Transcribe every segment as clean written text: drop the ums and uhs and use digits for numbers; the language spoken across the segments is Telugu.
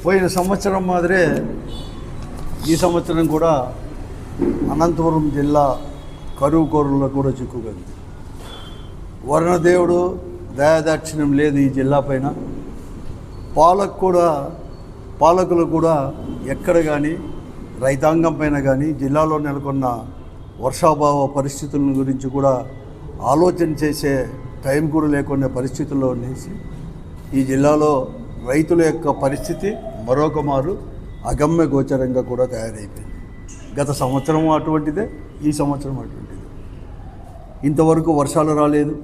పోయిన సంవత్సరం మాదిరే ఈ సంవత్సరం కూడా అనంతపురం జిల్లా కరువు కోరల్లో కూడా చిక్కుకుంది. వరుణదేవుడు దయాదాక్షిణ్యం లేదు ఈ జిల్లా పైన. పాలకులు కూడా ఎక్కడ కానీ రైతాంగం పైన కానీ జిల్లాలో నెలకొన్న వర్షాభావ పరిస్థితుల గురించి కూడా ఆలోచన చేసే టైం కూడా లేకుండా పరిస్థితుల్లో ఉండేసి ఈ జిల్లాలో రైతుల యొక్క పరిస్థితి మరొక మారు అగమ్య గోచరంగా కూడా తయారైపోయింది. గత సంవత్సరం అటువంటిదే, ఈ సంవత్సరం అటువంటిదే. ఇంతవరకు వర్షాలు రాలేదు.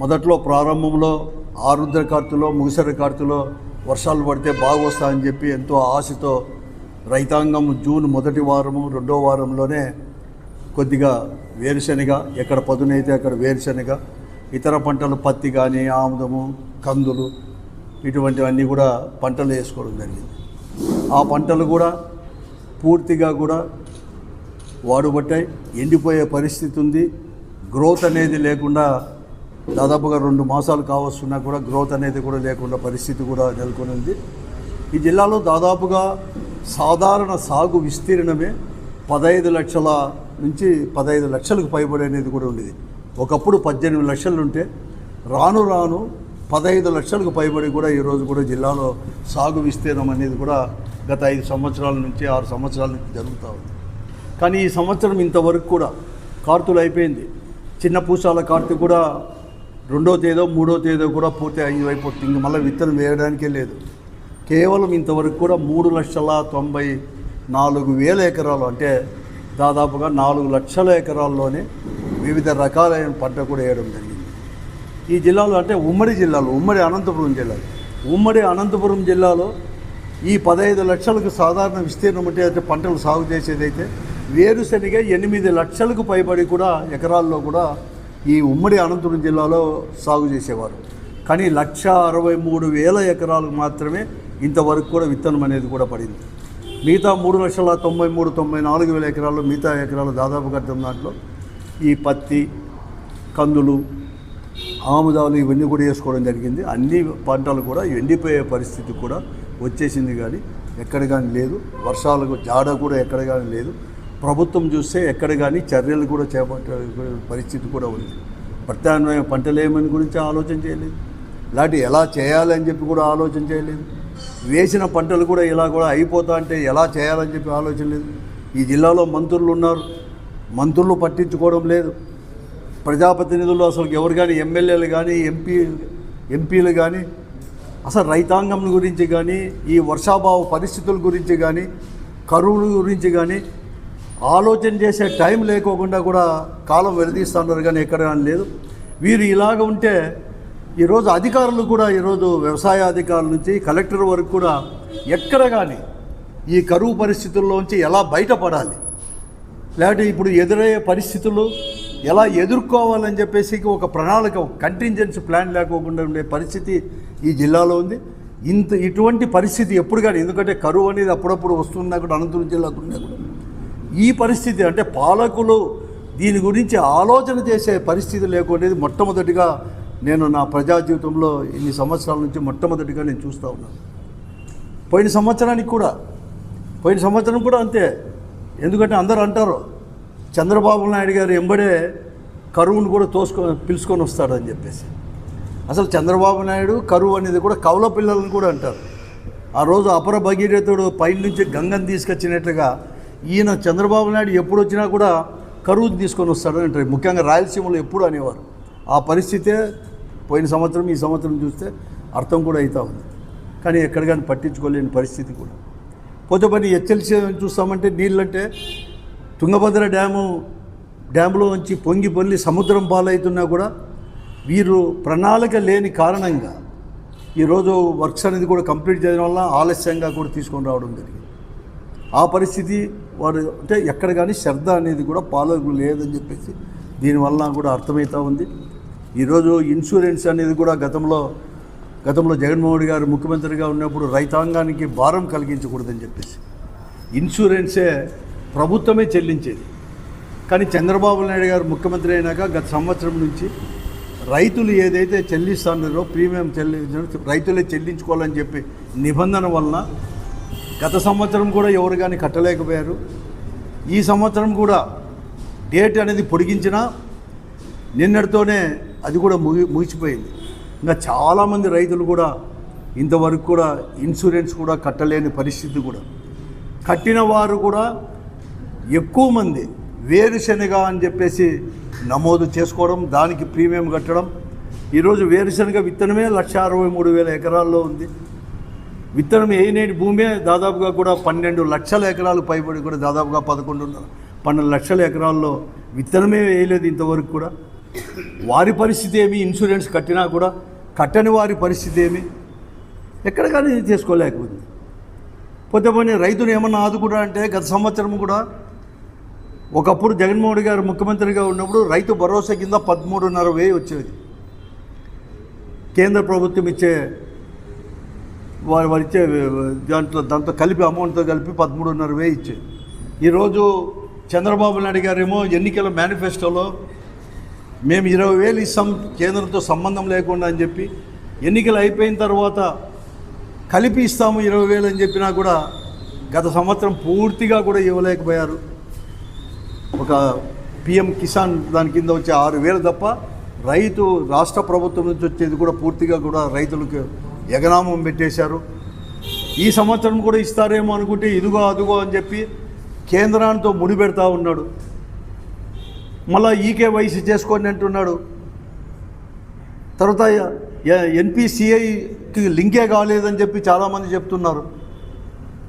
మొదట్లో ప్రారంభంలో ఆరుద్ర కార్తెలో ముగిసర కార్తెలో వర్షాలు పడితే బాగొస్తాయని చెప్పి ఎంతో ఆశతో రైతాంగం జూన్ మొదటి వారము రెండో వారంలోనే కొద్దిగా వేరుశనగ, ఎక్కడ పదునైతే అక్కడ వేరుశనగ, ఇతర పంటలు పత్తి కానీ ఆముదము కందులు ఇటువంటివన్నీ కూడా పంటలు వేసుకోవడం జరిగింది. ఆ పంటలు కూడా పూర్తిగా కూడా వాడుబట్టాయి, ఎండిపోయే పరిస్థితి ఉంది. గ్రోత్ అనేది లేకుండా దాదాపుగా 2 మాసాలు కావస్తున్నా కూడా గ్రోత్ అనేది కూడా లేకుండా పరిస్థితి కూడా నెలకొని ఉంది. ఈ జిల్లాలో దాదాపుగా సాధారణ సాగు విస్తీర్ణమే 15 లక్షల నుంచి 15 లక్షలకు పైబడి అనేది కూడా ఉండేది. ఒకప్పుడు 18 లక్షలు ఉంటే రాను రాను 15 లక్షలకు పైబడి కూడా ఈరోజు కూడా జిల్లాలో సాగు విస్తీర్ణం అనేది కూడా గత 5 సంవత్సరాల నుంచి 6 సంవత్సరాల నుంచి జరుగుతూ ఉంది. కానీ ఈ సంవత్సరం ఇంతవరకు కూడా కార్తెలు అయిపోయింది. చిన్న పూసాల కార్తె కూడా 2వ తేదీ 3వ తేదీ కూడా పూర్తి అయిపోతుంది. ఇంక మళ్ళీ విత్తనం వేయడానికే లేదు. కేవలం ఇంతవరకు కూడా 3,94,000 ఎకరాలు అంటే దాదాపుగా 4 లక్షల ఎకరాల్లోనే వివిధ రకాలైన పంట కూడా వేయడం జరిగింది. ఈ జిల్లాలో అంటే ఉమ్మడి అనంతపురం జిల్లాలో ఈ 15 లక్షలకు సాధారణ విస్తీర్ణం అంటే పంటలు సాగు చేసేదైతే వేరుశనగ 8 లక్షలకు పైబడి కూడా ఎకరాల్లో కూడా ఈ ఉమ్మడి అనంతపురం జిల్లాలో సాగు చేసేవారు. కానీ 1,63,000 ఎకరాలకు మాత్రమే ఇంతవరకు కూడా విత్తనం అనేది కూడా పడింది. మిగతా 3,93,94,000 ఎకరాల్లో మిగతా ఎకరాలు దాదాపుగా దాంట్లో ఈ పత్తి కందులు ఆముదాలు ఇవన్నీ కూడా వేసుకోవడం జరిగింది. అన్ని పంటలు కూడా ఎండిపోయే పరిస్థితి కూడా వచ్చేసింది. కానీ ఎక్కడ కానీ లేదు. వర్షాలకు జాడ కూడా ఎక్కడ కానీ లేదు. ప్రభుత్వం చూస్తే ఎక్కడ కానీ చర్యలు కూడా చేపట్టే పరిస్థితి కూడా ఉంది. ప్రత్యామ్నాయ పంటలు ఏమని గురించి ఆలోచన చేయలేదు. ఇలాంటి ఎలా చేయాలని చెప్పి కూడా ఆలోచన చేయలేదు. వేసిన పంటలు కూడా ఇలా కూడా అయిపోతా అంటే ఎలా చేయాలని చెప్పి ఆలోచన లేదు. ఈ జిల్లాలో మంత్రులు ఉన్నారు, మంత్రులు పట్టించుకోవడం లేదు. ప్రజాప్రతినిధులు అసలు ఎవరు కానీ ఎమ్మెల్యేలు కానీ ఎంపీలు కానీ అసలు రైతాంగం గురించి కానీ ఈ వర్షాభావ పరిస్థితుల గురించి కానీ కరువు గురించి కానీ ఆలోచన చేసే టైం లేకోకుండా కూడా కాలం వెలిదీస్తున్నారు. కానీ ఎక్కడ కానీ లేదు. వీరు ఇలాగ ఉంటే ఈరోజు అధికారులు కూడా ఈరోజు వ్యవసాయ అధికారుల నుంచి కలెక్టర్ వరకు కూడా ఎక్కడ కానీ ఈ కరువు పరిస్థితుల్లోంచి ఎలా బయటపడాలి, లేకపోతే ఇప్పుడు ఎదురయ్యే పరిస్థితులు ఎలా ఎదుర్కోవాలని చెప్పేసి ఒక ప్రణాళిక, కంటింజెన్సీ ప్లాన్ లేకోకుండా ఉండే పరిస్థితి ఈ జిల్లాలో ఉంది. ఇటువంటి పరిస్థితి ఎప్పుడు కానీ, ఎందుకంటే కరువు అనేది అప్పుడప్పుడు వస్తున్నా కూడా అనంతపురం జిల్లాకు ఉన్నా కూడా ఈ పరిస్థితి అంటే పాలకులు దీని గురించి ఆలోచన చేసే పరిస్థితి లేకుండేది మొట్టమొదటిగా నేను నా ప్రజా జీవితంలో ఇన్ని సంవత్సరాల నుంచి మొట్టమొదటిగా నేను చూస్తూ ఉన్నాను. పోయిన సంవత్సరం కూడా అంతే. ఎందుకంటే అందరూ అంటారు చంద్రబాబు నాయుడు గారు ఎంబడే కరువును కూడా పిలుచుకొని వస్తాడని చెప్పేసి. అసలు చంద్రబాబు నాయుడు కరువు అనేది కూడా కవల పిల్లలను కూడా అంటారు. ఆ రోజు అపర భగీరథుడు పైన నుంచి గంగను తీసుకొచ్చినట్లుగా ఈయన చంద్రబాబు నాయుడు ఎప్పుడు వచ్చినా కూడా కరువుని తీసుకొని వస్తాడని అంటారు. ముఖ్యంగా రాయలసీమలో ఎప్పుడు అనేవారు. ఆ పరిస్థితే పోయిన సంవత్సరం ఈ సంవత్సరం చూస్తే అర్థం కూడా అవుతా ఉంది. కానీ ఎక్కడ కానీ పట్టించుకోలేని పరిస్థితి కూడా. పోతే పని హెచ్ఎల్సీ చూస్తామంటే నీళ్ళంటే తుంగభద్ర డ్యాములో నుంచి పొంగి సముద్రం పాలవుతున్నా కూడా వీరు ప్రణాళిక లేని కారణంగా ఈరోజు వర్క్స్ అనేది కూడా కంప్లీట్ చేయడం వల్ల ఆలస్యంగా కూడా తీసుకొని రావడం జరిగింది. ఆ పరిస్థితి వారు అంటే ఎక్కడ కానీ శ్రద్ధ అనేది కూడా పాలకులు లేదని చెప్పేసి దీనివల్ల కూడా అర్థమవుతూ ఉంది. ఈరోజు ఇన్సూరెన్స్ అనేది కూడా గతంలో జగన్మోహన్ గారు ముఖ్యమంత్రిగా ఉన్నప్పుడు రైతాంగానికి భారం కలిగించకూడదని చెప్పేసి ఇన్సూరెన్సే ప్రభుత్వమే చెల్లించేది. కానీ చంద్రబాబు నాయుడు గారు ముఖ్యమంత్రి అయినాక గత సంవత్సరం నుంచి రైతులు ఏదైతే చెల్లిస్తున్నారో ప్రీమియం రైతులే చెల్లించుకోవాలని చెప్పి నిబంధన వలన గత సంవత్సరం కూడా ఎవరు కానీ కట్టలేకపోయారు. ఈ సంవత్సరం కూడా డేట్ అనేది పొడిగించినా నిన్నటితోనే అది కూడా ముగిసిపోయింది. ఇంకా చాలామంది రైతులు కూడా ఇంతవరకు కూడా ఇన్సూరెన్స్ కూడా కట్టలేని పరిస్థితి కూడా. కట్టిన వారు కూడా ఎక్కువ మంది వేరుశనగ అని చెప్పేసి నమోదు చేసుకోవడం, దానికి ప్రీమియం కట్టడం. ఈరోజు వేరుశనగ విత్తనమే 1,63,000 ఎకరాల్లో ఉంది. విత్తనం వేయలేని భూమే దాదాపుగా కూడా 12 లక్షల ఎకరాలు పైబడి కూడా దాదాపుగా 12 లక్షల ఎకరాల్లో విత్తనమే వేయలేదు ఇంతవరకు కూడా. వారి పరిస్థితి ఏమి? ఇన్సూరెన్స్ కట్టినా కూడా కట్టని వారి పరిస్థితి ఏమి? ఎక్కడ కానీ చేసుకోలేకపోయింది. పోతే పోనీ రైతులు ఏమన్నా ఆదుకున్నా అంటే గత సంవత్సరం కూడా ఒకప్పుడు జగన్మోహన్ రెడ్డి గారు ముఖ్యమంత్రిగా ఉన్నప్పుడు రైతు భరోసా కింద 13,500 వచ్చేది. కేంద్ర ప్రభుత్వం ఇచ్చే వారు ఇచ్చే దాంతో కలిపి అమౌంట్తో కలిపి 13,500 ఇచ్చేది. ఈరోజు చంద్రబాబు నాయుడు గారేమో ఎన్నికల మేనిఫెస్టోలో మేము 20,000 ఇస్తాం కేంద్రంతో సంబంధం లేకుండా అని చెప్పి, ఎన్నికలు అయిపోయిన తర్వాత కలిపి ఇస్తాము 20,000 అని చెప్పినా కూడా గత సంవత్సరం పూర్తిగా కూడా ఇవ్వలేకపోయారు. ఒక పిఎం కిసాన్ దాని కింద వచ్చే 6,000 తప్ప రైతు రాష్ట్ర ప్రభుత్వం నుంచి వచ్చేది కూడా పూర్తిగా కూడా రైతులకు ఎగనామం పెట్టేశారు. ఈ సంవత్సరం కూడా ఇస్తారేమో అనుకుంటే ఇదిగో అదుగో అని చెప్పి కేంద్రాంతో ముడిపెడతా ఉన్నాడు. మళ్ళీ ఈకేవైసీ చేసుకోండి అంటున్నాడు. తర్వాత ఎన్పిసిఐకి లింకే కాలేదని చెప్పి చాలామంది చెప్తున్నారు.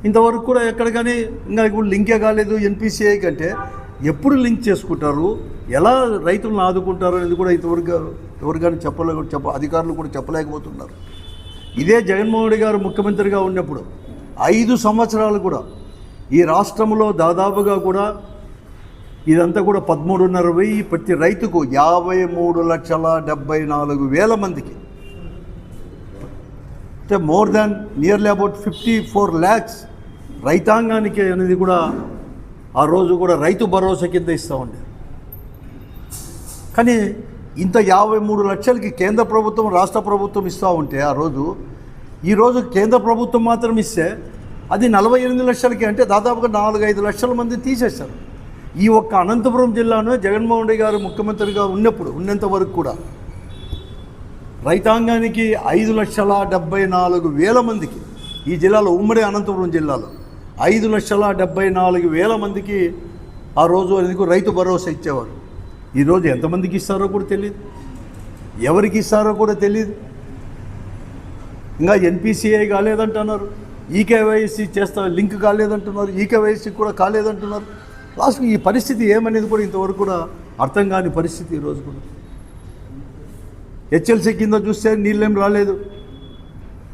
ఇంతవరకు కూడా ఎక్కడ కానీ ఇంకా ఇప్పుడు లింకే కాలేదు ఎన్పిసిఐ కంటే ఎప్పుడు లింక్ చేసుకుంటారు, ఎలా రైతులను ఆదుకుంటారు అనేది కూడా ఇంతవరకు ఎవరు కానీ అధికారులు కూడా చెప్పలేకపోతున్నారు. ఇదే జగన్మోహన్ రెడ్డి గారు ముఖ్యమంత్రిగా ఉన్నప్పుడు 5 సంవత్సరాలు కూడా ఈ రాష్ట్రంలో దాదాపుగా కూడా ఇదంతా కూడా 13,500 ప్రతి రైతుకు 53,74,000 మందికి, అంటే more than nearly about 54 lakhs రైతాంగానికి అనేది కూడా ఆ రోజు కూడా రైతు భరోసా కింద ఇస్తూ ఉండే. కానీ ఇంత 53 లక్షలకి కేంద్ర ప్రభుత్వం రాష్ట్ర ప్రభుత్వం ఇస్తూ ఉంటే ఆ రోజు, ఈరోజు కేంద్ర ప్రభుత్వం మాత్రం ఇస్తే అది 48 లక్షలకి, అంటే దాదాపుగా 4-5 లక్షల మంది తీసేశారు. ఈ ఒక్క అనంతపురం జిల్లాను జగన్మోహన్ రెడ్డి గారు ముఖ్యమంత్రిగా ఉన్నంత వరకు కూడా రైతాంగానికి 5,74,000 మందికి ఈ జిల్లాలో, ఉమ్మడి అనంతపురం జిల్లాలో 5,74,000 మందికి ఆ రోజు ఎందుకు రైతు భరోసా ఇచ్చేవారు. ఈరోజు ఎంతమందికి ఇస్తారో కూడా తెలియదు, ఎవరికి ఇస్తారో కూడా తెలియదు. ఇంకా ఎన్పిసిఐ కాలేదంటున్నారు, ఈకేవైసీ లింక్ కాలేదంటున్నారు, ఈకేవైసీ కూడా కాలేదంటున్నారు. లాస్ట్కి ఈ పరిస్థితి ఏమనేది కూడా ఇంతవరకు కూడా అర్థం కాని పరిస్థితి ఈరోజు కూడా. హెచ్ఎల్సీ కింద చూస్తే నీళ్ళేం రాలేదు.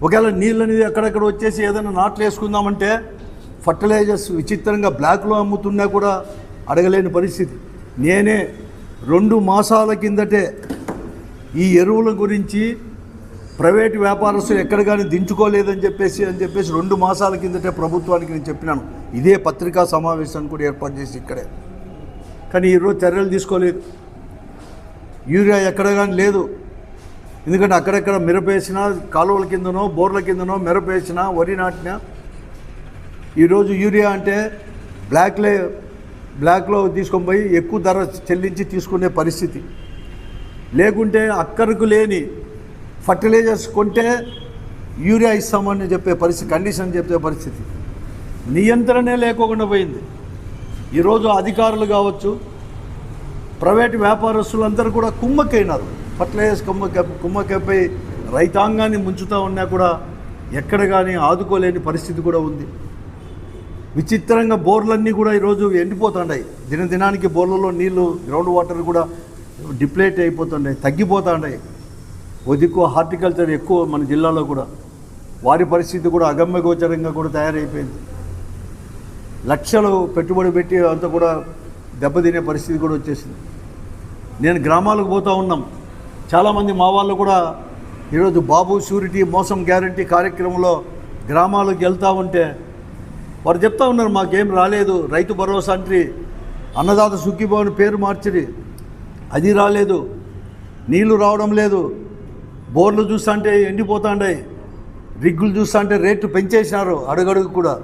ఒకవేళ నీళ్ళు అనేది అక్కడక్కడ వచ్చేసి ఏదైనా నాట్లు వేసుకుందామంటే ఫర్టిలైజర్స్ విచిత్రంగా బ్లాక్లో అమ్ముతున్నా కూడా అడగలేని పరిస్థితి. నేనే 2 మాసాల కిందటే ఈ ఎరువుల గురించి ప్రైవేటు వ్యాపారస్తులు ఎక్కడ కానీ దించుకోలేదని చెప్పేసి 2 మాసాల కిందటే ప్రభుత్వానికి నేను చెప్పినాను. ఇదే పత్రికా సమావేశాన్ని కూడా ఏర్పాటు చేసి ఇక్కడే. కానీ ఈరోజు చర్యలు తీసుకోలేదు. యూరియా ఎక్కడ కానీ లేదు. ఎందుకంటే అక్కడెక్కడ మిరపేసినా, కాలువల కిందనో బోర్ల కిందనో మిరపేసినా, వరి నాటినా, ఈరోజు యూరియా అంటే బ్లాక్లో తీసుకొని పోయి ఎక్కువ ధర చెల్లించి తీసుకునే పరిస్థితి. లేకుంటే అక్కడకు లేని ఫర్టిలైజర్స్ కొంటే యూరియా ఇస్తామని చెప్పే పరిస్థితి, కండిషన్ చెప్పే పరిస్థితి. నియంత్రణే లేకోకుండా పోయింది. ఈరోజు అధికారులు కావచ్చు, ప్రైవేటు వ్యాపారస్తులందరూ కూడా కుమ్మక్కైనారు. ఫర్టిలైజర్స్ కుమ్మక్కైపోయి రైతాంగాన్ని ముంచుతూ ఉన్నా కూడా ఎక్కడ కానీ ఆదుకోలేని పరిస్థితి కూడా ఉంది. విచిత్రంగా బోర్లన్నీ కూడా ఈరోజు ఎండిపోతున్నాయి. దినదినానికి బోర్లలో నీళ్లు, గ్రౌండ్ వాటర్ కూడా డిప్లేట్ అయిపోతున్నాయి, తగ్గిపోతున్నాయి. ఎక్కువ హార్టికల్చర్ ఎక్కువ మన జిల్లాలో కూడా, వారి పరిస్థితి కూడా అగమ్యగోచరంగా కూడా తయారైపోయింది. లక్షలు పెట్టుబడి పెట్టి అంతా కూడా దెబ్బతినే పరిస్థితి కూడా వచ్చేసింది. నేను గ్రామాలకు పోతూ ఉన్నాం, చాలామంది మా వాళ్ళు కూడా ఈరోజు బాబు షూరిటీ మోసం గ్యారంటీ కార్యక్రమంలో గ్రామాలకు వెళ్తూ ఉంటే వారు చెప్తా ఉన్నారు, మాకేం రాలేదు, రైతు భరోసా అంటే అన్నదాత సుఖీభవన్ పేరు మార్చిరి, అది రాలేదు, నీళ్లు రావడం లేదు, బోర్లు చూస్తుంటే ఎండిపోతాండాయి, రిగ్గులు చూస్తా అంటే రేట్లు పెంచేసినారు అడుగడుగు కూడా.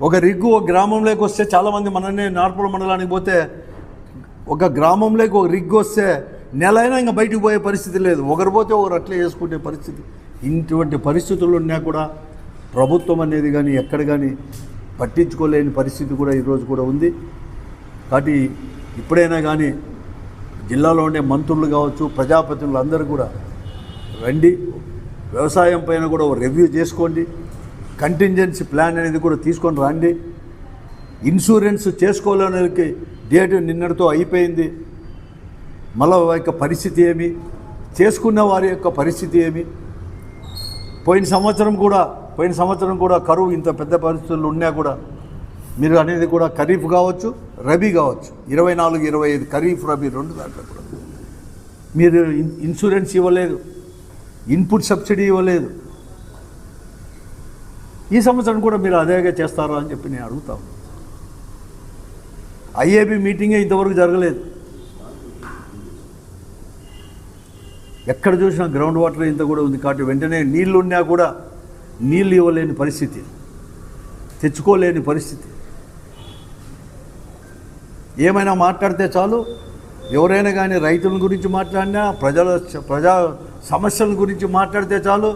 ఒక రిగ్గు ఒక గ్రామంలోకి వస్తే చాలామంది మననే నార్పల మండలానికి పోతే ఒక గ్రామంలోకి ఒక రిగ్గు వస్తే నెల అయినా ఇంకా బయటికి పోయే పరిస్థితి లేదు. ఒకరు పోతే ఒకరు అట్లే చేసుకునే పరిస్థితి. ఇటువంటి పరిస్థితులు ఉన్నా కూడా ప్రభుత్వం అనేది కానీ ఎక్కడ కానీ పట్టించుకోలేని పరిస్థితి కూడా ఈరోజు కూడా ఉంది. కాబట్టి ఇప్పుడైనా కానీ జిల్లాలో ఉండే మంత్రులు కావచ్చు, ప్రజాప్రతినిధులు అందరూ కూడా రండి, వ్యవసాయం పైన కూడా ఒక రివ్యూ చేసుకోండి, కంటింజెన్సీ ప్లాన్ అనేది కూడా తీసుకొని రండి. ఇన్సూరెన్స్ చేసుకోలేనికి డేట్ నిన్నటితో అయిపోయింది. మళ్ళీ యొక్క పరిస్థితి ఏమి, చేసుకున్న వారి యొక్క పరిస్థితి ఏమి? పోయిన సంవత్సరం కూడా కరువు ఇంత పెద్ద పరిస్థితులు ఉన్నా కూడా మీరు అనేది కూడా ఖరీఫ్ కావచ్చు, రబీ కావచ్చు, 24-25 ఖరీఫ్ రబీ 2 దాంట్లో కూడా మీరు ఇన్సూరెన్స్ ఇవ్వలేదు, ఇన్పుట్ సబ్సిడీ ఇవ్వలేదు. ఈ సంవత్సరం కూడా మీరు అదేగా చేస్తారా అని చెప్పి నేను అడుగుతాను. ఐఏబీ మీటింగే ఇంతవరకు జరగలేదు. ఎక్కడ చూసినా గ్రౌండ్ వాటర్ ఇంత కూడా ఉంది. కాబట్టి వెంటనే నీళ్లు ఉన్నా కూడా నీళ్ళు ఇవ్వలేని పరిస్థితి, తెచ్చుకోలేని పరిస్థితి. ఏమైనా మాట్లాడితే చాలు, ఎవరైనా కానీ రైతుల గురించి మాట్లాడినా, ప్రజా సమస్యల గురించి మాట్లాడితే చాలు,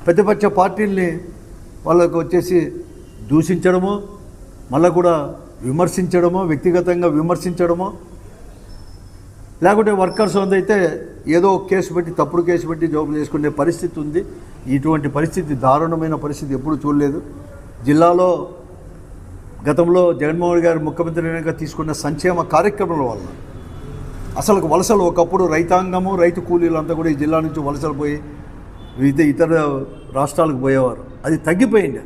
ప్రతిపక్ష పార్టీల్ని వాళ్ళకు వచ్చేసి దూషించడమో, మళ్ళీ కూడా విమర్శించడమో, వ్యక్తిగతంగా విమర్శించడమో, లేకుంటే వర్కర్స్ అయితే ఏదో కేసు పెట్టి, తప్పుడు కేసు పెట్టి జాబ్ చేసుకునే పరిస్థితి ఉంది. ఇటువంటి పరిస్థితి, దారుణమైన పరిస్థితి ఎప్పుడు చూడలేదు. జిల్లాలో గతంలో జగన్మోహన్ గారు ముఖ్యమంత్రిగా తీసుకున్న సంక్షేమ కార్యక్రమాల వల్ల అసలు వలసలు, ఒకప్పుడు రైతాంగము, రైతు కూలీలు అంతా కూడా ఈ జిల్లా నుంచి వలసలు పోయి ఇతర రాష్ట్రాలకు పోయేవారు. అది తగ్గిపోయింది.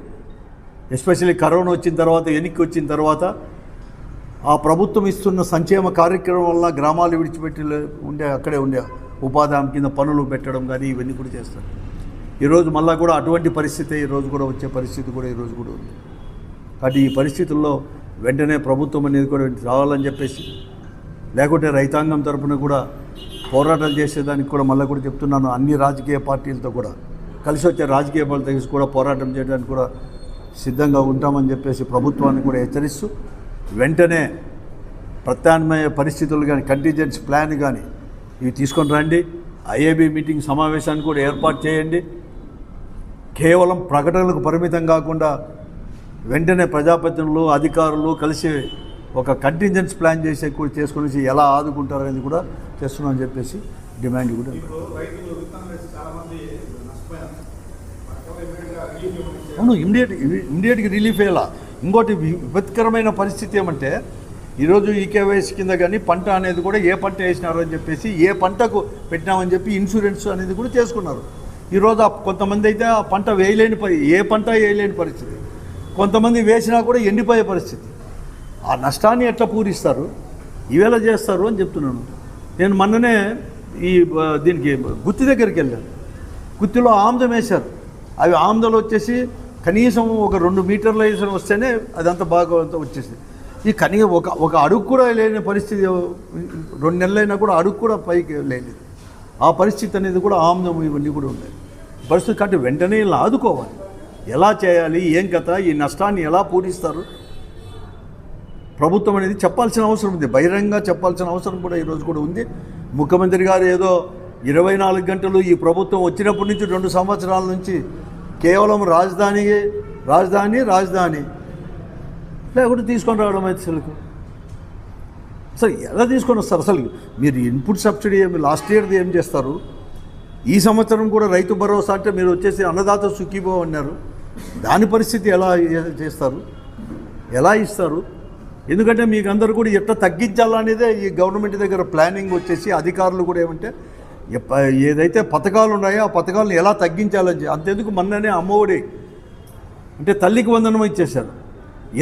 ఎస్పెషల్లీ కరోనా వచ్చిన తర్వాత, ఎన్నిక వచ్చిన తర్వాత ఆ ప్రభుత్వం ఇస్తున్న సంక్షేమ కార్యక్రమం వల్ల గ్రామాలు విడిచిపెట్టి అక్కడే ఉండే ఉపాధి హామీ కింద పనులు పెట్టడం కానీ ఇవన్నీ కూడా చేస్తారు. ఈరోజు మళ్ళీ కూడా అటువంటి పరిస్థితి ఈరోజు కూడా వచ్చే పరిస్థితి కూడా ఈరోజు కూడా ఉంది. కాబట్టి ఈ పరిస్థితుల్లో వెంటనే ప్రభుత్వం అనేది కూడా రావాలని చెప్పేసి, లేకుంటే రైతాంగం తరఫున కూడా పోరాటాలు చేసేదానికి కూడా మళ్ళీ కూడా చెప్తున్నాను, అన్ని రాజకీయ పార్టీలతో కూడా కలిసి వచ్చే రాజకీయ పార్టీలతో కూడా పోరాటం చేయడానికి కూడా సిద్ధంగా ఉంటామని చెప్పేసి ప్రభుత్వాన్ని కూడా హెచ్చరిస్తూ, వెంటనే ప్రత్యామ్నాయ పరిస్థితులు కానీ, కంటింజెన్సీ ప్లాన్ కానీ ఇవి తీసుకొని రండి. ఐఏబీ మీటింగ్ సమావేశాన్ని కూడా ఏర్పాటు చేయండి. కేవలం ప్రకటనలకు పరిమితం కాకుండా వెంటనే ప్రజాప్రతినిధులు, అధికారులు కలిసి ఒక కంటింజెన్సీ ప్లాన్ చేసుకుని ఎలా ఆదుకుంటారనేది కూడా చేస్తున్నామని చెప్పేసి డిమాండ్ కూడా. అవును, ఇమ్మీడియట్గా రిలీఫ్ అయ్యేలా. ఇంకోటి విపత్కరమైన పరిస్థితి ఏమంటే, ఈరోజు ఈకేవైసీ కింద కానీ పంట అనేది కూడా ఏ పంట వేసినారు అని చెప్పేసి, ఏ పంటకు పెట్టినామని చెప్పి ఇన్సూరెన్స్ అనేది కూడా చేసుకున్నారు. ఈరోజు కొంతమంది అయితే ఆ పంట ఏ పంట వేయలేని పరిస్థితి, కొంతమంది వేసినా కూడా ఎండిపోయే పరిస్థితి. ఆ నష్టాన్ని ఎట్లా పూరిస్తారు, ఈవేళ చేస్తారు అని చెప్తున్నాను. నేను మొన్ననే దీనికి గుత్తి దగ్గరికి వెళ్ళాను. గుత్తిలో ఆముదం వేశారు. అవి ఆముదాలు వచ్చేసి కనీసం ఒక 2 మీటర్ల వేసిన వస్తేనే అదంతా బాగా వచ్చేసింది. ఈ కనీసం ఒక అడుగు కూడా లేని పరిస్థితి, 2 నెలలైనా కూడా అడుగు కూడా పైకి లేదు. ఆ పరిస్థితి అనేది కూడా ఆముదం ఇవన్నీ కూడా ఉన్నాయి పరిస్థితి. కాబట్టి వెంటనే ఇలా ఆదుకోవాలి. ఎలా చేయాలి, ఏం కథ, ఈ నష్టాన్ని ఎలా పూరిస్తారు ప్రభుత్వం అనేది చెప్పాల్సిన అవసరం ఉంది. బహిరంగంగా చెప్పాల్సిన అవసరం కూడా ఈరోజు కూడా ఉంది. ముఖ్యమంత్రి గారు ఏదో 24 గంటలు ఈ ప్రభుత్వం వచ్చినప్పటి నుంచి 2 సంవత్సరాల నుంచి కేవలం రాజధాని లేకుంటే తీసుకొని రావడం అయితే అసలు ఎలా తీసుకొని వస్తారు? అసలు మీరు ఇన్పుట్ సబ్సిడీ లాస్ట్ ఇయర్ది ఏం చేస్తారు? ఈ సంవత్సరం కూడా రైతు భరోసా అంటే మీరు వచ్చేసి అన్నదాత సుఖీభవ అన్నారు. దాని పరిస్థితి ఎలా చేస్తారు, ఎలా ఇస్తారు? ఎందుకంటే మీకు అందరూ కూడా ఎట్లా తగ్గించాలనేదే ఈ గవర్నమెంట్ దగ్గర ప్లానింగ్ వచ్చేసి, అధికారులు కూడా ఏమంటే ఏదైతే పథకాలు ఉన్నాయో ఆ పథకాలను ఎలా తగ్గించాలని. అంతెందుకు మొన్ననే అమ్మఒడి అంటే తల్లికి వందనం ఇచ్చేశారు.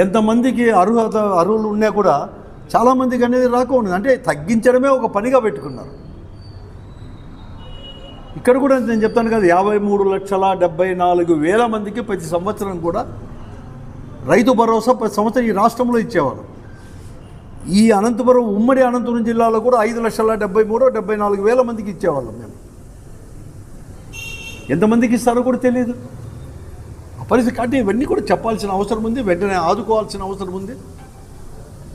ఎంతమందికి అర్హులు ఉన్నా కూడా చాలామందికి అనేది రాకుండా, అంటే తగ్గించడమే ఒక పనిగా పెట్టుకున్నారు. ఇక్కడ కూడా నేను చెప్తాను కదా, 53,74,000 మందికి ప్రతి సంవత్సరం కూడా రైతు భరోసా ప్రతి సంవత్సరం ఈ రాష్ట్రంలో ఇచ్చేవారు. ఈ అనంతపురం, ఉమ్మడి అనంతపురం జిల్లాలో కూడా 5,73,74,000 మందికి ఇచ్చేవాళ్ళం మేము. ఎంతమందికి ఇస్తారో కూడా తెలియదు. ఆ పరిస్థితి కాబట్టి ఇవన్నీ కూడా చెప్పాల్సిన అవసరం ఉంది, వెంటనే ఆదుకోవాల్సిన అవసరం ఉంది.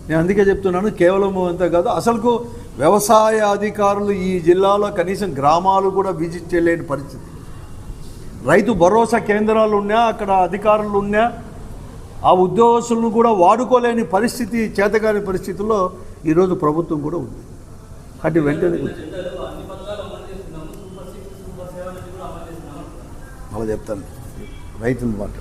నేను అందుకే చెప్తున్నాను, కేవలం అంతే కాదు, అసలుకు వ్యవసాయ అధికారులు ఈ జిల్లాలో కనీసం గ్రామాలు కూడా విజిట్ చేయలేని పరిస్థితి. రైతు భరోసా కేంద్రాలు ఉన్నా, అక్కడ అధికారులు ఉన్నా, ఆ ఉద్యోగస్తులను కూడా వాడుకోలేని పరిస్థితి, చేతగాని పరిస్థితుల్లో ఈరోజు ప్రభుత్వం కూడా ఉంది. కాబట్టి వెంటనే అలా చెప్తాను, రైతులు మాట